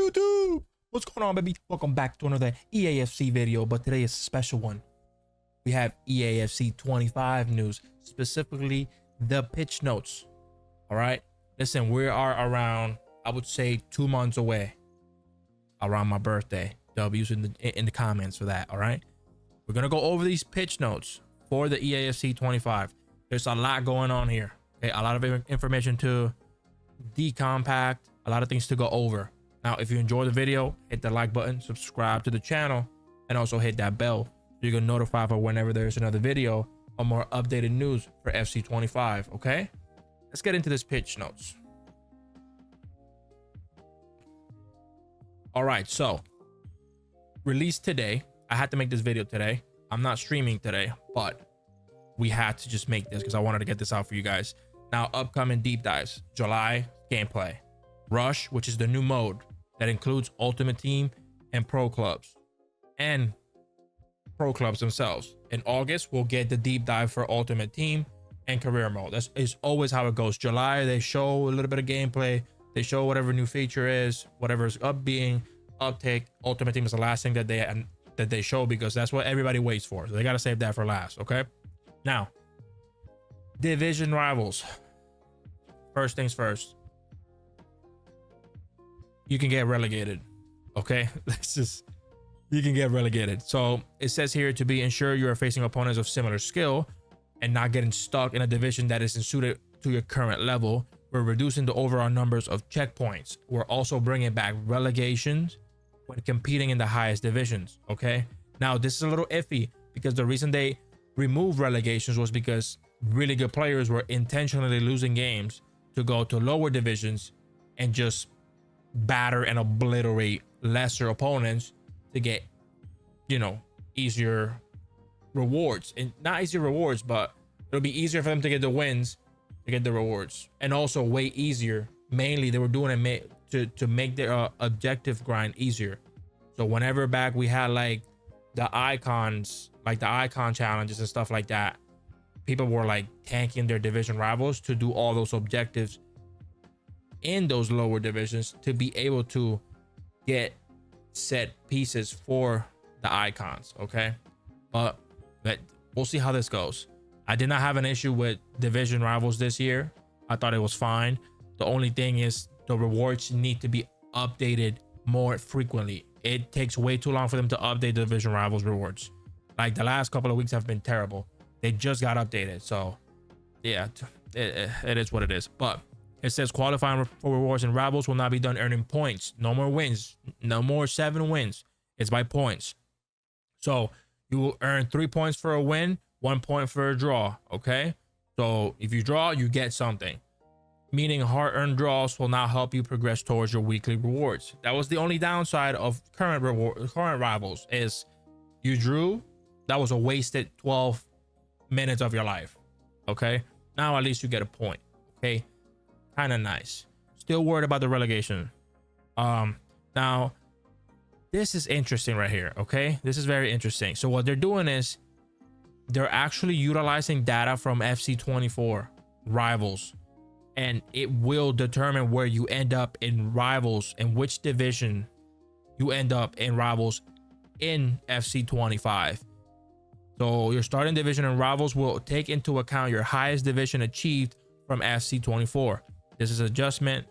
YouTube? What's going on, baby? Welcome back to another EAFC video, but today is a special one. We have EAFC25 news, specifically the pitch notes. All right, listen, we are around, I would say, 2 months away, around my birthday. W's in the comments for that. All right, we're gonna go over these pitch notes for the EAFC25. There's a lot going on here. Okay, a lot of information to decompact, a lot of things to go over. Now, if you enjoy the video, hit the like button, subscribe to the channel, and also hit that bell so you can notify for whenever there's another video or more updated news for FC25. Okay, let's get into this pitch notes. All right, so released today. I had to make this video today. I'm not streaming today, but we had to just make this because I wanted to get this out for you guys. Now, upcoming deep dives: July gameplay, Rush, which is the new mode that includes Ultimate Team and Pro Clubs themselves. In August, we'll get the deep dive for Ultimate Team and Career Mode. That's is always how it goes. July, they show a little bit of gameplay. They show whatever new feature is, whatever is uptake. Ultimate Team is the last thing that they show because that's what everybody waits for. So they got to save that for last. Okay. Now, division rivals. First things first. You can get relegated. Okay, you can get relegated. So it says here to be ensure you are facing opponents of similar skill and not getting stuck in a division that isn't suited to your current level. We're reducing the overall numbers of checkpoints. We're also bringing back relegations when competing in the highest divisions. Okay, now this is a little iffy because the reason they removed relegations was because really good players were intentionally losing games to go to lower divisions and just batter and obliterate lesser opponents to get, you know, easier rewards. And not easier rewards, but it'll be easier for them to get the wins, to get the rewards, and also way easier. Mainly they were doing it to make their objective grind easier. So whenever back we had like the icons, like the icon challenges and stuff like that, people were like tanking their division rivals to do all those objectives in those lower divisions to be able to get set pieces for the icons. Okay, but we'll see how this goes. I did not have an issue with division rivals this year. I thought it was fine. The only thing is the rewards need to be updated more frequently. It takes way too long for them to update the division rivals rewards. Like the last couple of weeks have been terrible. They just got updated. So yeah, it is what it is. But it says qualifying for rewards and rivals will not be done earning points. No more wins. No more 7 wins. It's by points. So you will earn 3 points for a win, 1 point for a draw. Okay. So if you draw, you get something. Meaning hard-earned draws will now help you progress towards your weekly rewards. That was the only downside of current rivals is you drew. That was a wasted 12 minutes of your life. Okay. Now at least you get a point. Okay. Kind of nice. Still worried about the relegation. Now this is interesting right here. Okay, this is very interesting. So what they're doing is they're actually utilizing data from FC24 rivals, and it will determine where you end up in rivals and which division you end up in rivals in FC25. So your starting division and rivals will take into account your highest division achieved from FC24. This adjustment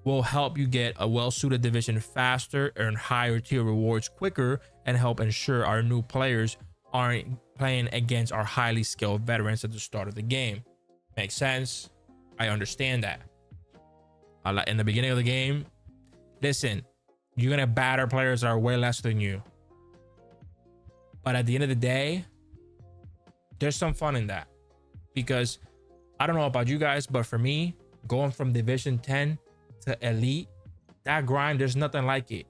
will help you get a well-suited division faster, earn higher tier rewards quicker, and help ensure our new players aren't playing against our highly skilled veterans at the start of the game. Makes sense. I understand that. In the beginning of the game, listen, you're gonna batter players that are way less than you. But at the end of the day, there's some fun in that. Because I don't know about you guys, but for me, going from division 10 to elite, that grind, there's nothing like it.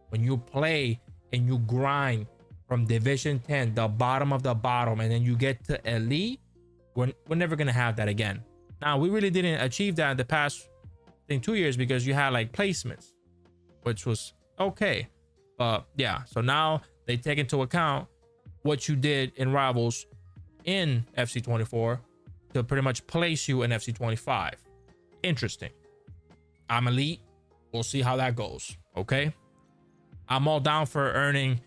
When you play and you grind from division 10, the bottom of the bottom, and then you get to elite, we're never gonna have that again. Now, we really didn't achieve that in the past 2 years because you had like placements, which was okay. But yeah, so now they take into account what you did in rivals in FC24 to pretty much place you in FC25. Interesting. I'm elite. We'll see how that goes. Okay. I'm all down for earning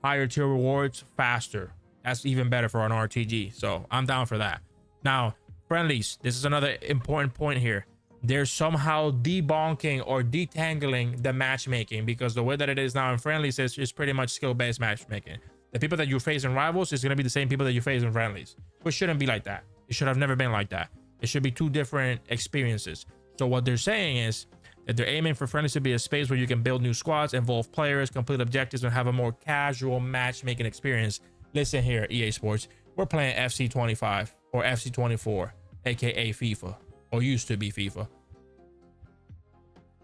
higher tier rewards faster. That's even better for an RTG. So I'm down for that. Now, friendlies. This is another important point here. They're somehow debunking or detangling the matchmaking, because the way that it is now in friendlies is pretty much skill-based matchmaking. The people that you face in rivals is going to be the same people that you face in friendlies, which shouldn't be like that. It should have never been like that. It should be two different experiences. So what they're saying is that they're aiming for friendlies to be a space where you can build new squads, involve players, complete objectives, and have a more casual matchmaking experience. Listen here, EA Sports, we're playing FC25 or FC24, aka FIFA, or used to be FIFA.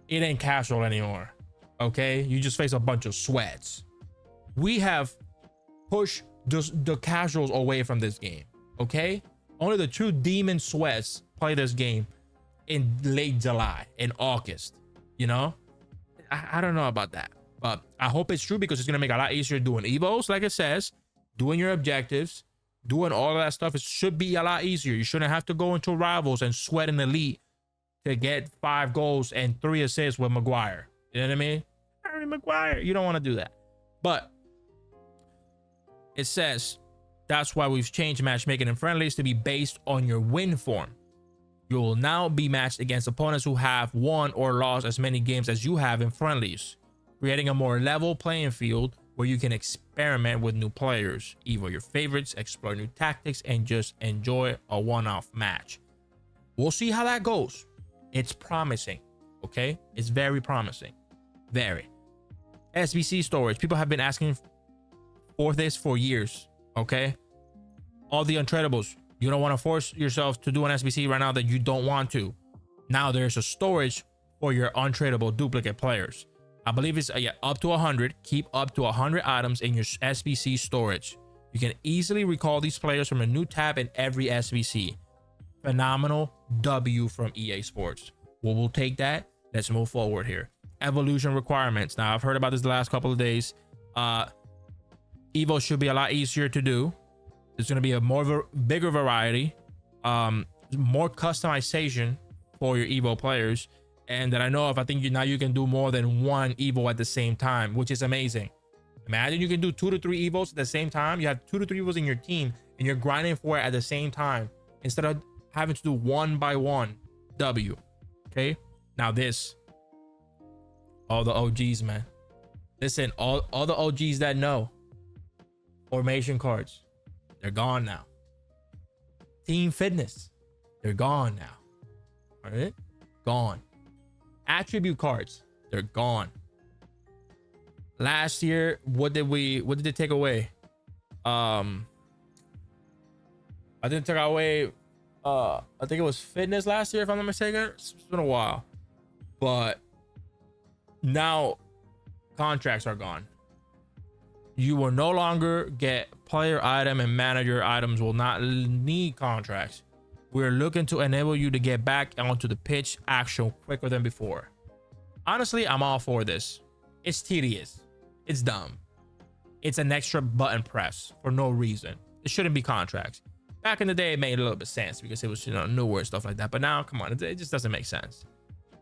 It ain't casual anymore. Okay, you just face a bunch of sweats. We have pushed the casuals away from this game. Okay, only the true demon sweats play this game in late July, in August. You know, I don't know about that, but I hope it's true, because it's gonna make it a lot easier doing evos, like it says, doing your objectives, doing all of that stuff. It should be a lot easier. You shouldn't have to go into rivals and sweat in elite to get 5 goals and 3 assists with Maguire. You know what I mean? Harry Maguire. You don't want to do that. But it says that's why we've changed matchmaking in friendlies to be based on your win form. You will now be matched against opponents who have won or lost as many games as you have in friendlies, creating a more level playing field where you can experiment with new players, evo your favorites, explore new tactics, and just enjoy a one-off match. We'll see how that goes. It's promising. Okay, it's very promising. Very. SBC storage. People have been asking for this for years. Okay, all the untradables. You don't want to force yourself to do an SBC right now that you don't want to. Now there's a storage for your untradable duplicate players. I believe it's up to 100. Keep up to 100 items in your SBC storage. You can easily recall these players from a new tab in every SBC. Phenomenal W from EA Sports. Well, we'll take that. Let's move forward here. Evolution requirements. Now, I've heard about this the last couple of days. Evo should be a lot easier to do. There's going to be a bigger variety, more customization for your Evo players. And that I know of, I think now you can do more than one Evo at the same time, which is amazing. Imagine you can do 2 to 3 Evos at the same time. You have 2 to 3 Evos in your team and you're grinding for it at the same time instead of having to do one by one W. Okay, now this, all the OGs, man. Listen, all the OGs that know, formation cards, they're gone now. Team fitness, they're gone now. All right, gone. Attribute cards, they're gone. Last year, what did they take away? I didn't take away. I think it was fitness last year, if I'm not mistaken. It's been a while, but now contracts are gone. You will no longer get player item and manager items. Will not need contracts. We're looking to enable you to get back onto the pitch action quicker than before. Honestly, I'm all for this. It's tedious. It's dumb. It's an extra button press for no reason. It shouldn't be contracts. Back in the day, it made a little bit of sense because it was, newer and stuff like that. But now, come on, it just doesn't make sense.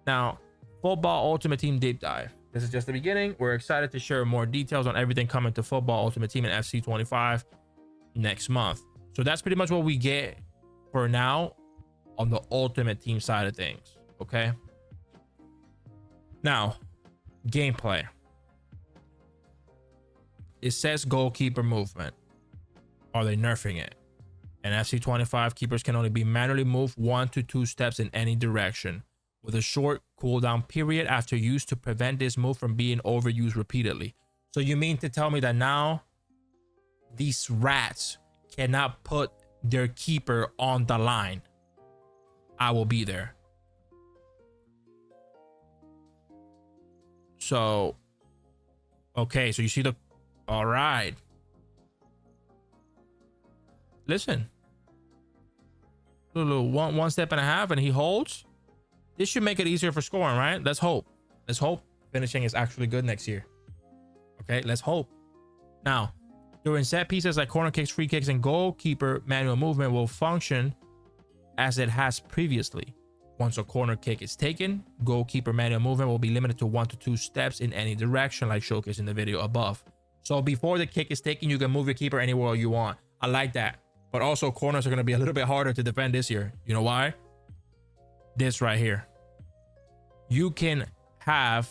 Now, Football Ultimate Team Deep Dive. This is just the beginning. We're excited to share more details on everything coming to Football Ultimate Team and FC25 next month. So that's pretty much what we get for now on the Ultimate Team side of things. Okay. Now, gameplay. It says goalkeeper movement. Are they nerfing it? In FC25, keepers can only be manually moved 1 to 2 steps in any direction, with a short cooldown period after use to prevent this move from being overused repeatedly. So you mean to tell me that now these rats cannot put their keeper on the line? I will be there. So, okay, so you see the, all right. Listen, little one step and a half and he holds. This should make it easier for scoring, right? Let's hope. Let's hope finishing is actually good next year. Okay, let's hope. Now, during set pieces like corner kicks, free kicks, and goalkeeper manual movement will function as it has previously. Once a corner kick is taken, goalkeeper manual movement will be limited to 1 to 2 steps in any direction, like showcased in the video above. So before the kick is taken, you can move your keeper anywhere you want. I like that. But also corners are going to be a little bit harder to defend this year. You know why? This right here. You can have,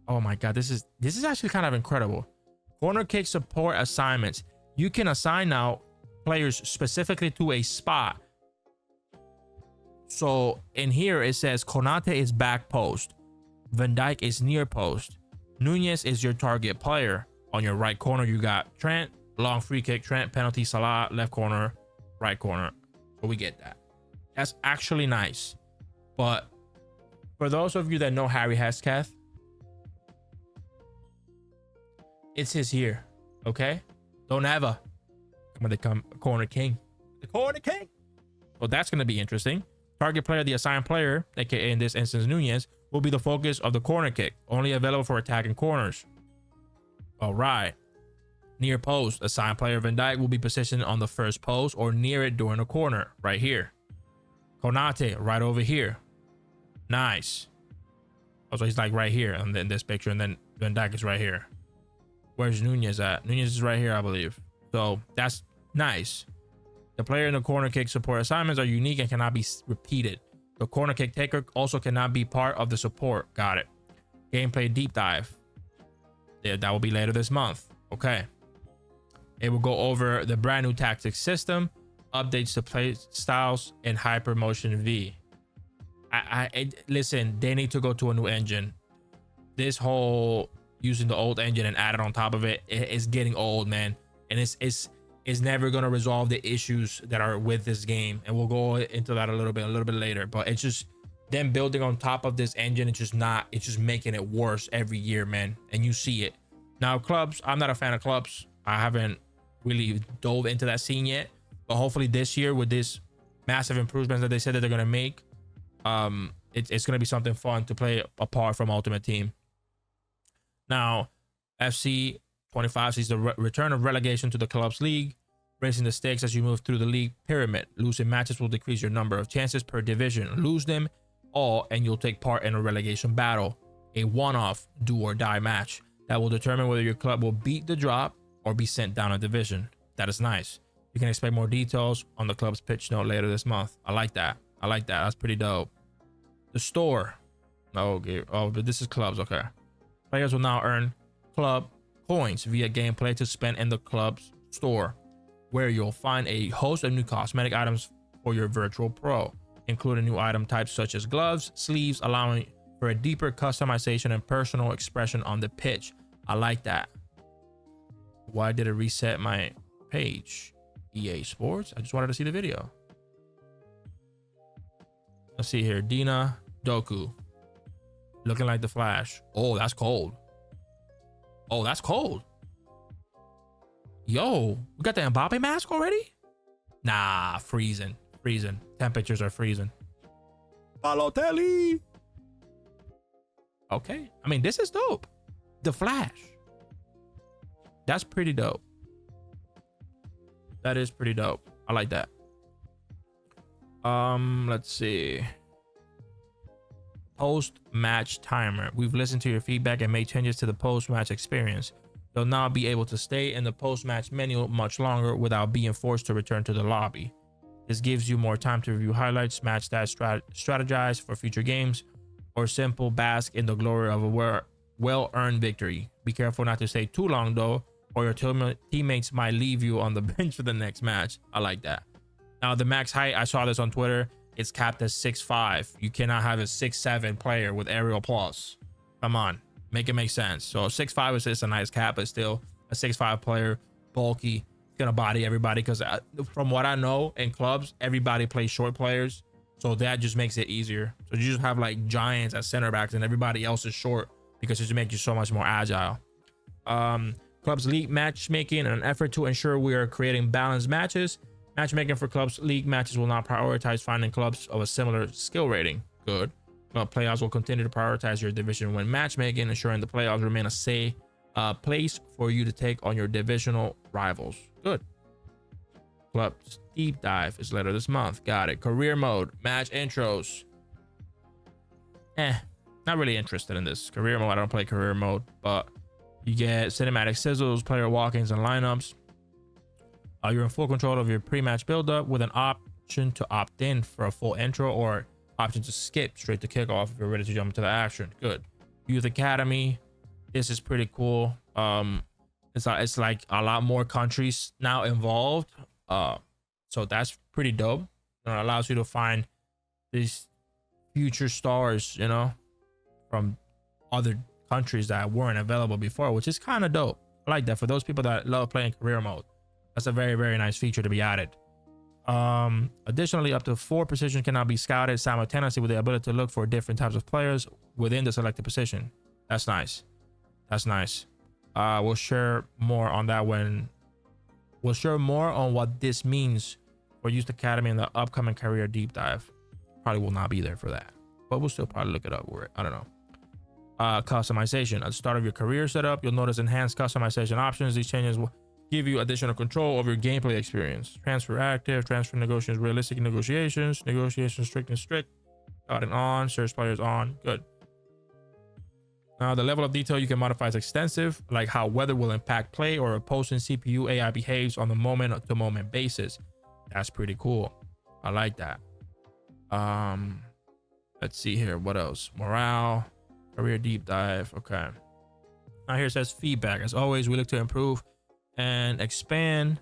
oh my God, this is actually kind of incredible. Corner kick support assignments. You can assign now players specifically to a spot. So in here it says Konate is back post, Van Dijk is near post, Nunez is your target player. On your right corner you got Trent, long free kick, Trent, penalty, Salah, left corner, right corner. So we get that. That's actually nice. But for those of you that know Harry Hesketh, it's his year, okay? Don't ever when they come corner king, the corner king. So that's going to be interesting. Target player, the assigned player, aka in this instance Nunez, will be the focus of the corner kick, only available for attacking corners. All right. Near post, assigned player Van Dijk will be positioned on the first post or near it during a corner, right here. Konate, right over here. Nice. Also, he's like right here in this picture, and then Van Dijk is right here. Where's Nunez at? Nunez is right here, I believe. So that's nice. The player in the corner kick support assignments are unique and cannot be repeated. The corner kick taker also cannot be part of the support. Got it. Gameplay deep dive. Yeah, that will be later this month. Okay. It will go over the brand new tactics system, updates to play styles, and Hypermotion V. Listen, they need to go to a new engine. This whole using the old engine and add it on top of it is getting old, man. And it's never going to resolve the issues that are with this game. And we'll go into that a little bit later. But it's just them building on top of this engine. It's just making it worse every year, man. And you see it. Now, clubs, I'm not a fan of clubs. I haven't really dove into that scene yet. But hopefully this year with this massive improvements that they said that they're going to make, it's going to be something fun to play apart from Ultimate Team. Now, FC25 sees the return of relegation to the clubs league, raising the stakes as you move through the league pyramid. Losing matches will decrease your number of chances per division. Lose them all and you'll take part in a relegation battle, a one-off do or die match that will determine whether your club will beat the drop or be sent down a division. That is nice. You can expect more details on the club's pitch note later this month. I like that. That's pretty dope. The store. Okay. Oh, but this is clubs. Okay. Players will now earn club coins via gameplay to spend in the club's store, where you'll find a host of new cosmetic items for your virtual pro, including new item types such as gloves, sleeves, allowing for a deeper customization and personal expression on the pitch. I like that. Why did it reset my page? EA Sports? I just wanted to see the video. Let's see here. Dina Doku. Looking like the Flash. Oh, that's cold. Oh, that's cold. Yo, we got the Mbappe mask already? Nah, freezing. Temperatures are freezing. Balotelli. Okay. I mean, this is dope. The Flash. That's pretty dope. That is pretty dope. I like that. Let's see. Post-match timer. We've listened to your feedback and made changes to the post-match experience. You'll now be able to stay in the post-match menu much longer without being forced to return to the lobby. This gives you more time to review highlights, match stats, strategize for future games, or simple bask in the glory of a well-earned victory. Be careful not to stay too long though, or your teammates might leave you on the bench for the next match. I like that. Now the max height, I saw this on Twitter, it's capped at 6'5". You cannot have a 6'7" player with aerial plus. Come on, make it make sense. So 6'5" is just a nice cap, but still a 6'5" player, bulky, gonna body everybody. Because from what I know in clubs, everybody plays short players, so that just makes it easier. So you just have like giants as center backs, and everybody else is short because it just makes you so much more agile. Clubs league matchmaking, in an effort to ensure we are creating balanced matches. Matchmaking for clubs league matches will now prioritize finding clubs of a similar skill rating. Good. Club playoffs will continue to prioritize your division when matchmaking, ensuring the playoffs remain a safe place for you to take on your divisional rivals. Good. Club deep dive is later this month. Got it. Career mode, match intros. Not really interested in this. Career mode, I don't play career mode, but you get cinematic sizzles, player walk-ins and lineups. You're in full control of your pre-match build-up with an option to opt in for a full intro or option to skip straight to kickoff if you're ready to jump into the action. Good. Youth Academy. This is pretty cool. It's like a lot more countries now involved. So that's pretty dope. It allows you to find these future stars, you know, from other countries that weren't available before, which is kind of dope. I like that for those people that love playing career mode. That's a very, very nice feature to be added. Additionally, up to 4 positions can now be scouted simultaneously with the ability to look for different types of players within the selected position. That's nice. That's nice. We'll share more on that when we'll share more on what this means for Youth Academy in the upcoming career deep dive. Probably will not be there for that, but we'll still probably look it up. I don't know. Customization. At the start of your career setup, you'll notice enhanced customization options. These changes will give you additional control over your gameplay experience. Transfer active, transfer negotiations, realistic negotiations, negotiations strict and strict, got it on, search players on. Good. Now the level of detail you can modify is extensive, like how weather will impact play or opposing CPU AI behaves on the moment to moment basis. That's pretty cool. I like that. Let's see here. What else? Morale, career deep dive. Okay. Now here it says feedback. As always, we look to improve and expand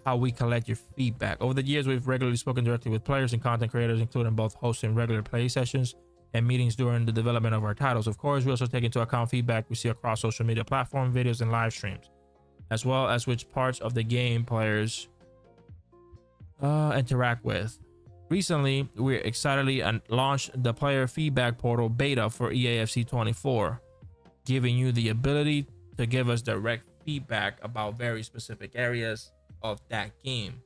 how we collect your feedback. Over the years, we've regularly spoken directly with players and content creators, including both hosting regular play sessions and meetings during the development of our titles. Of course, we also take into account feedback we see across social media platform, videos, and live streams, as well as which parts of the game players interact with. Recently, we excitedly launched the player feedback portal beta for FC25, giving you the ability to give us direct feedback about very specific areas of that game.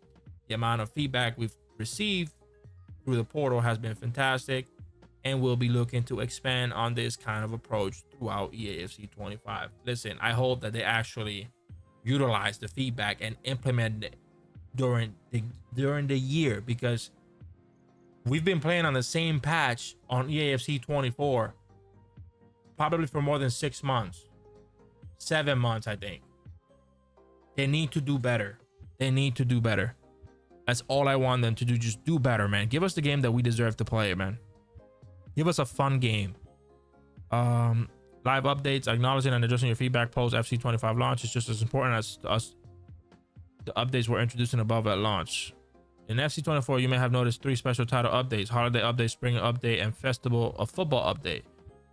The amount of feedback we've received through the portal has been fantastic, and we'll be looking to expand on this kind of approach throughout FC25. Listen, I hope that they actually utilize the feedback and implement it during the year, because we've been playing on the same patch on FC24 probably for more than 6 months, 7 months. I think they need to do better. They need to do better. That's all I want them to do. Just do better, man. Give us the game that we deserve to play, man. Give us a fun game. Live updates, acknowledging and addressing your feedback post FC25 launch is just as important as us. The updates were introducing above at launch. In FC24, you may have noticed 3 special title updates: holiday update, spring update, and festival of football update.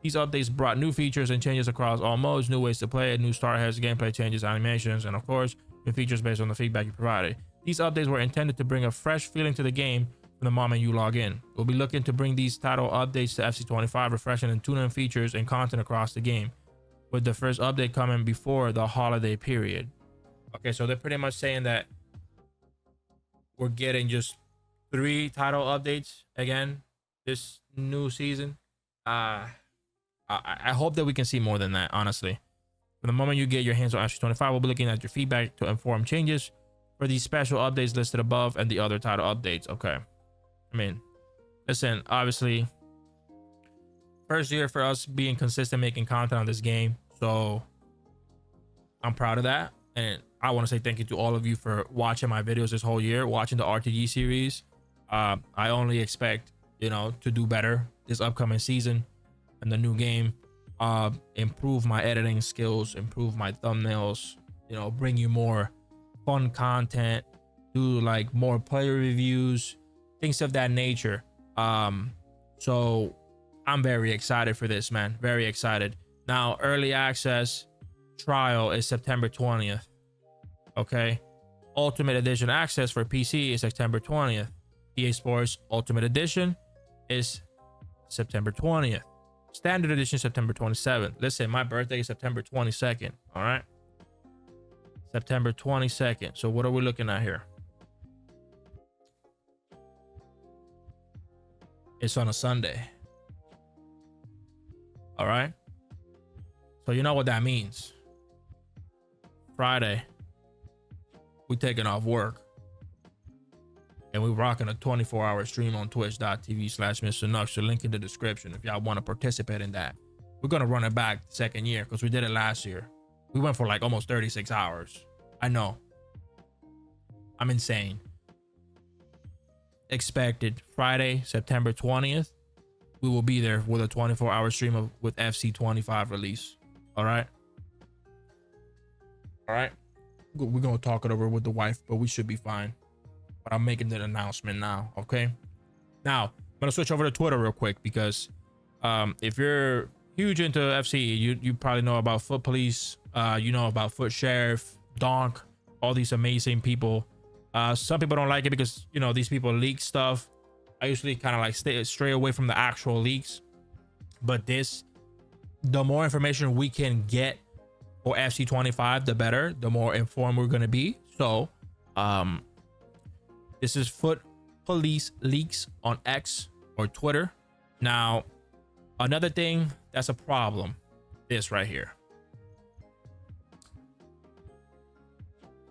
These updates brought new features and changes across all modes, new ways to play it, new star heads, gameplay changes, animations, and of course, new features based on the feedback you provided. These updates were intended to bring a fresh feeling to the game from the moment you log in. We'll be looking to bring these title updates to FC25, refreshing and tuning features and content across the game, with the first update coming before the holiday period. Okay, so they're pretty much saying that we're getting just 3 title updates again this new season. I hope that we can see more than that, honestly. From the moment you get your hands on FC25, we'll be looking at your feedback to inform changes for these special updates listed above and the other title updates. Okay. I mean, listen, obviously, first year for us being consistent making content on this game. So I'm proud of that. And I want to say thank you to all of you for watching my videos this whole year, watching the RTG series. I only expect, you know, to do better this upcoming season and the new game. Improve my editing skills, improve my thumbnails, you know, bring you more fun content, do like more player reviews, things of that nature. So I'm very excited for this, man. Very excited. Now, early access trial is September 20th. Okay. Ultimate Edition access for PC is September 20th. EA Sports Ultimate Edition is September 20th. Standard Edition September 27th. Listen, my birthday is September 22nd. All right. September 22nd. So what are we looking at here? It's on a Sunday. All right. So you know what that means. Friday, we taking off work. And we're rocking a 24-hour stream on twitch.tv/Mr. Nux. The link in the description if y'all want to participate in that. We're going to run it back second year because we did it last year. We went for like almost 36 hours. I know. I'm insane. Expected Friday, September 20th. We will be there with a 24-hour stream with FC25 release. All right. All right. We're going to talk it over with the wife, but we should be fine. But I'm making the announcement now. Okay. Now, I'm going to switch over to Twitter real quick because if you're huge into FC, you probably know about Foot Police. You know about Foot Sheriff, Donk, all these amazing people. Some people don't like it because, you know, these people leak stuff. I usually kind of like stray away from the actual leaks. But the more information we can get for FC25, the better, the more informed we're going to be. So, this is Foot Police leaks on X or Twitter. Now, another thing that's a problem, this right here.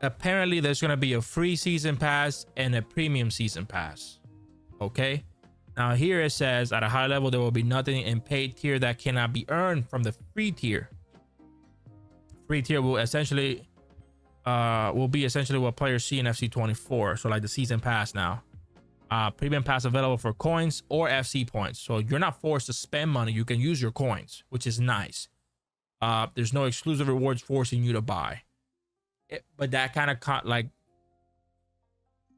Apparently, there's going to be a free season pass and a premium season pass. Okay. Now, here it says at a high level, there will be nothing in paid tier that cannot be earned from the free tier. Free tier will be essentially what players see in FC24. So like the season pass now. Premium pass available for coins or FC points. So you're not forced to spend money. You can use your coins, which is nice. There's no exclusive rewards forcing you to buy. But that kind of like,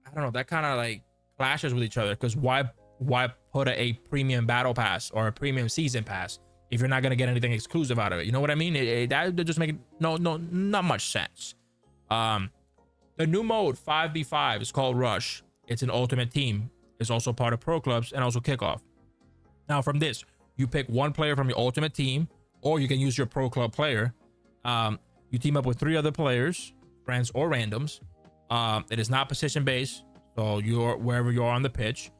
I don't know, that kind of like clashes with each other, because why put a premium battle pass or a premium season pass if you're not going to get anything exclusive out of it? You know what I mean? That just make not much sense. The new mode 5v5 is called Rush. It's an ultimate team. It's also part of pro clubs and also kickoff. Now from this, you pick one player from your ultimate team, or you can use your pro club player. You team up with 3 other players, friends or randoms. It is not position based, so you're wherever you are on the pitch.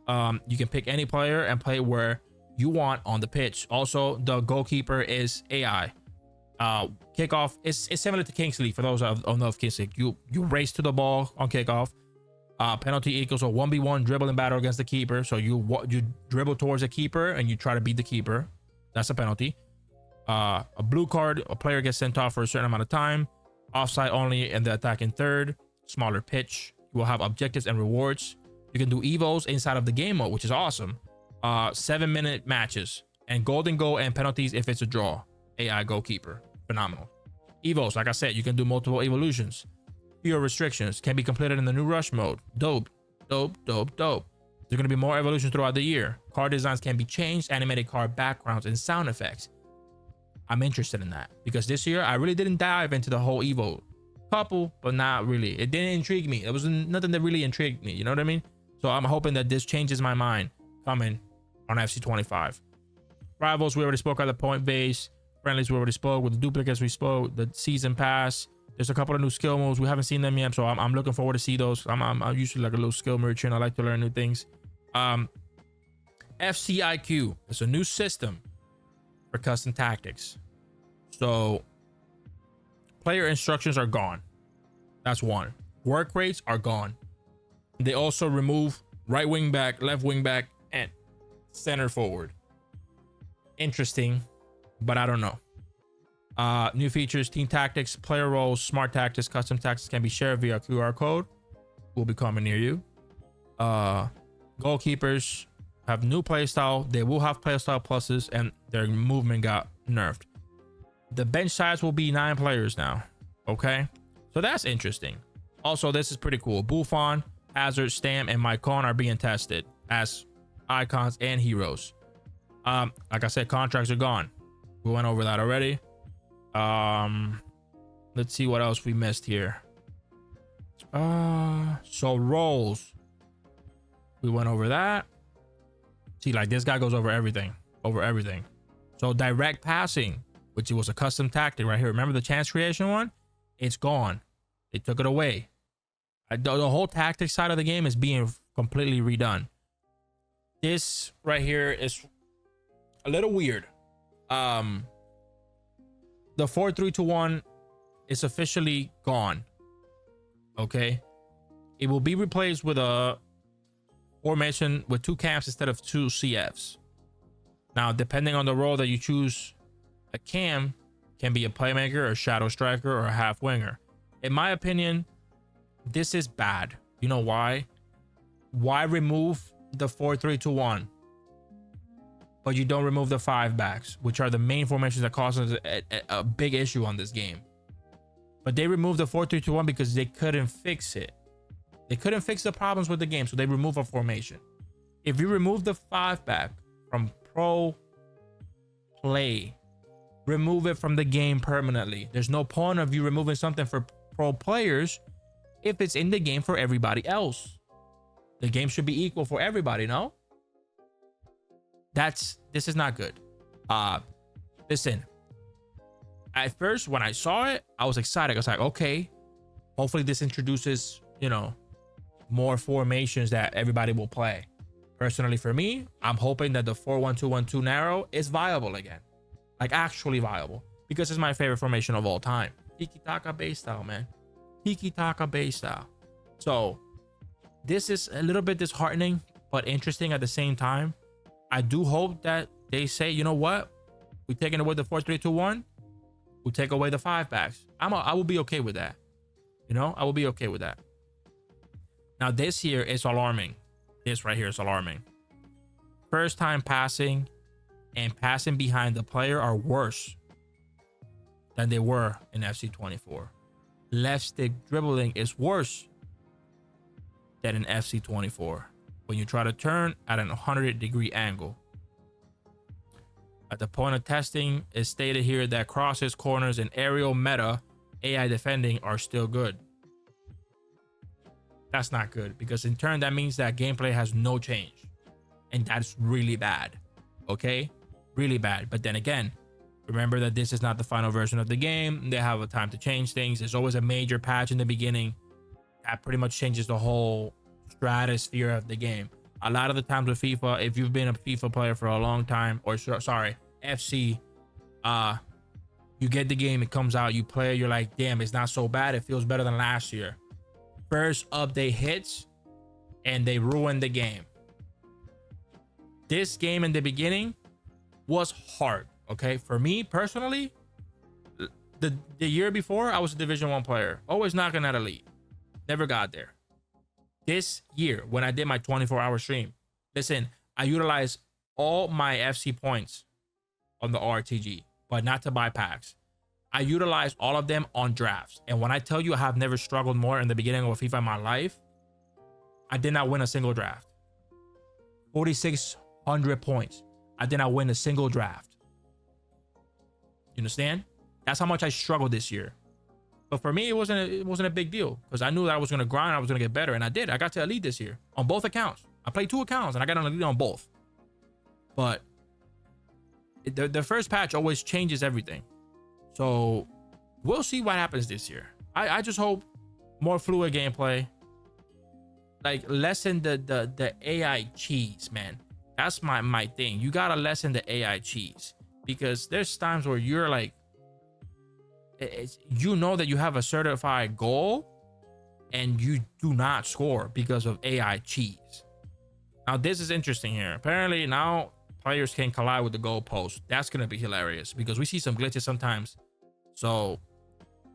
You can pick any player and play where you want on the pitch. Also, the goalkeeper is AI. Kickoff is similar to Kings League. For those of know of Kings League, you race to the ball on kickoff. Penalty equals a 1v1 dribbling battle against the keeper. So you dribble towards the keeper and you try to beat the keeper. That's a penalty. A blue card, a player gets sent off for a certain amount of time. Offside only in the attacking third. Smaller pitch. You will have objectives and rewards. You can do evos inside of the game mode, which is awesome. 7-minute matches and golden goal and penalties if it's a draw. AI goalkeeper, phenomenal. Evos, like I said, you can do multiple evolutions. Fewer restrictions, can be completed in the new Rush mode. Dope. There's going to be more evolution throughout the year. Card designs can be changed, animated card backgrounds and sound effects. I'm interested in that because this year I really didn't dive into the whole Evo. Couple, but not really. It didn't intrigue me. It was nothing that really intrigued me. You know what I mean? So I'm hoping that this changes my mind coming on FC25. Rivals, we already spoke on the point base. Friendlies, we already spoke. With the duplicates, we spoke. The season pass. There's a couple of new skill moves. We haven't seen them yet, so I'm looking forward to see those. I'm usually like a little skill merchant. I like to learn new things. FCIQ is a new system for custom tactics. So player instructions are gone. That's one. Work rates are gone. They also remove right wing back, left wing back, and center forward. Interesting, but I don't know. New features: team tactics, player roles, smart tactics, custom tactics can be shared via QR code. Will be coming near you. Goalkeepers have new playstyle. They will have playstyle pluses, and their movement got nerfed. The bench size will be 9 players now. Okay, so that's interesting. Also, this is pretty cool. Buffon, Hazard, Stam, and Maicon are being tested as icons and heroes. Like I said, contracts are gone. We went over that already. Let's see what else we missed here. So roles, we went over that. See, like this guy goes over everything. So direct passing, which was a custom tactic right here. Remember the chance creation one? It's gone. They took it away. The whole tactic side of the game is being completely redone. This right here is a little weird. The 4-3-2-1 is officially gone. Okay, it will be replaced with a formation with 2 camps instead of 2 CFs. Now, depending on the role that you choose, a cam can be a playmaker, a shadow striker, or a half winger. In my opinion, this is bad. You know why? Why remove the 4-3-2-1, but you don't remove the 5 backs, which are the main formations that cause a big issue on this game? But they removed the 4-3-2-1 because they couldn't fix it. They couldn't fix the problems with the game, so they remove a formation. If you remove the 5 back from pro play, remove it from the game permanently. There's no point of you removing something for pro players if it's in the game for everybody else. The game should be equal for everybody, no? This is not good. Listen, at first when I saw it, I was excited. I was like, okay, hopefully this introduces, you know, more formations that everybody will play. Personally, for me, I'm hoping that the 4-1-2-1-2 narrow is viable again, like actually viable, because it's my favorite formation of all time. Tiki-taka base style, man. Tiki-taka base style. So this is a little bit disheartening, but interesting at the same time. I do hope that they say, you know what, we're taking away the 4-3-2-1. We'll take away the 5 backs. I will be okay with that. You know, I will be okay with that. Now this here is alarming. This right here is alarming. First time passing and passing behind the player are worse than they were in FC24. Left stick dribbling is worse than in FC24 when you try to turn at an 100-degree angle. At the point of testing, it's stated here that crosses, corners, and aerial meta AI defending are still good. That's not good, because in turn that means that gameplay has no change, and that's really bad. Okay, really bad. But then again, remember that this is not the final version of the game. They have a time to change things. There's always a major patch in the beginning that pretty much changes the whole stratosphere of the game. A lot of the times with FIFA, if you've been a FIFA player for a long time, or sorry, FC, you get the game, it comes out, you play, you're like, damn, it's not so bad, it feels better than last year. First update hits and they ruin the game. This game in the beginning was hard. Okay, for me personally, the year before, I was a Division 1 player, always knocking at elite, never got there. This year, when I did my 24-hour stream, listen, I utilized all my FC points on the RTG, but not to buy packs. I utilized all of them on drafts. And when I tell you I have never struggled more in the beginning of FIFA in my life, I did not win a single draft. 4,600 points. I did not win a single draft. You understand? That's how much I struggled this year. But for me, it wasn't a big deal, because I knew that I was going to grind, I was going to get better, and I did. I got to elite this year on both accounts. I played 2 accounts and I got an elite on both. But the first patch always changes everything. So we'll see what happens this year. I just hope more fluid gameplay, like lessen the AI cheese, man. That's my thing. You gotta lessen the AI cheese, because there's times where you're like, you know that you have a certified goal and you do not score because of AI cheese. Now this is interesting here. Apparently now players can collide with the goalpost. That's gonna be hilarious, because we see some glitches sometimes. So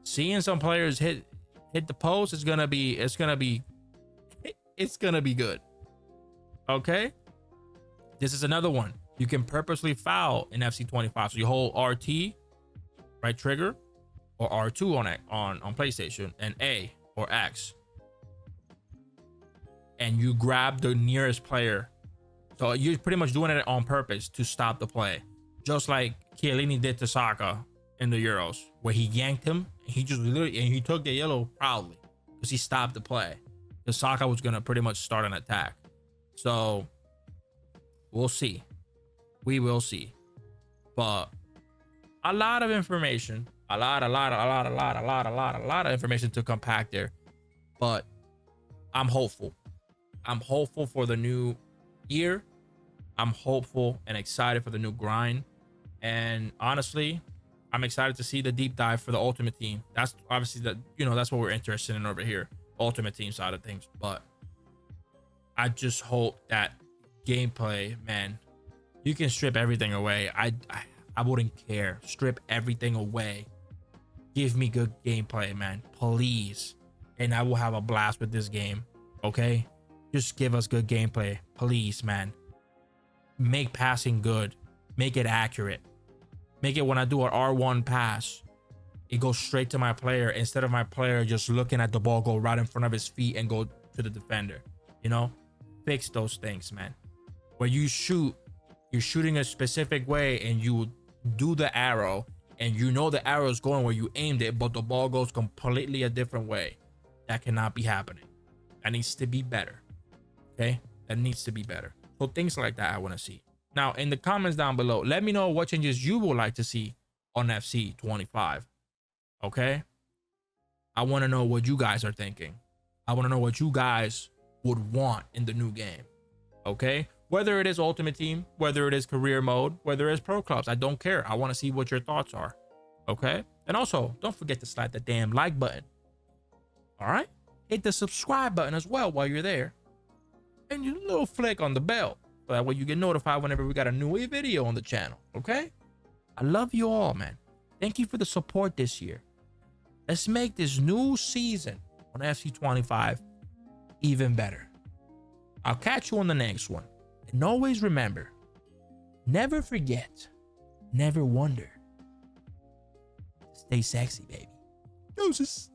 seeing some players hit the post is gonna be good. Okay, this is another one. You can purposely foul in FC25. So you hold RT, right trigger, or R2 on PlayStation, and A or X, and you grab the nearest player. So you're pretty much doing it on purpose to stop the play, just like Chiellini did to Saka in the Euros, where he yanked him and he just literally, and he took the yellow proudly because he stopped the play. The Saka was gonna pretty much start an attack. So we'll see. We will see. But a lot of information, a lot of information to compact there. But I'm hopeful. I'm hopeful for the new year. I'm hopeful and excited for the new grind. And honestly, I'm excited to see the deep dive for the Ultimate Team. That's obviously that's what we're interested in over here, Ultimate Team side of things. But I just hope that gameplay, man, you can strip everything away. I wouldn't care. Strip everything away. Give me good gameplay, man, please, and I will have a blast with this game. Okay, just give us good gameplay, please, man. Make passing good. Make it accurate. Make it when I do an R1 pass, it goes straight to my player instead of my player just looking at the ball go right in front of his feet and go to the defender. You know, fix those things, man. When you shoot, you're shooting a specific way and you do the arrow and you know the arrow is going where you aimed it, but the ball goes completely a different way. That cannot be happening. That needs to be better. Okay, that needs to be better. So things like that I want to see. Now in the comments down below, let me know what changes you would like to see on FC25. Okay, I want to know what you guys are thinking. I want to know what you guys would want in the new game. Okay, whether it is Ultimate Team, whether it is career mode, whether it's pro clubs, I don't care. I want to see what your thoughts are. Okay, and also don't forget to slap the damn like button. All right, hit the subscribe button as well while you're there, and your little flick on the bell so that way you get notified whenever we got a new video on the channel. Okay, I love you all, man. Thank you for the support this year. Let's make this new season on FC25 even better. I'll catch you on the next one. And always remember, never forget, never wonder. Stay sexy, baby. Deuces.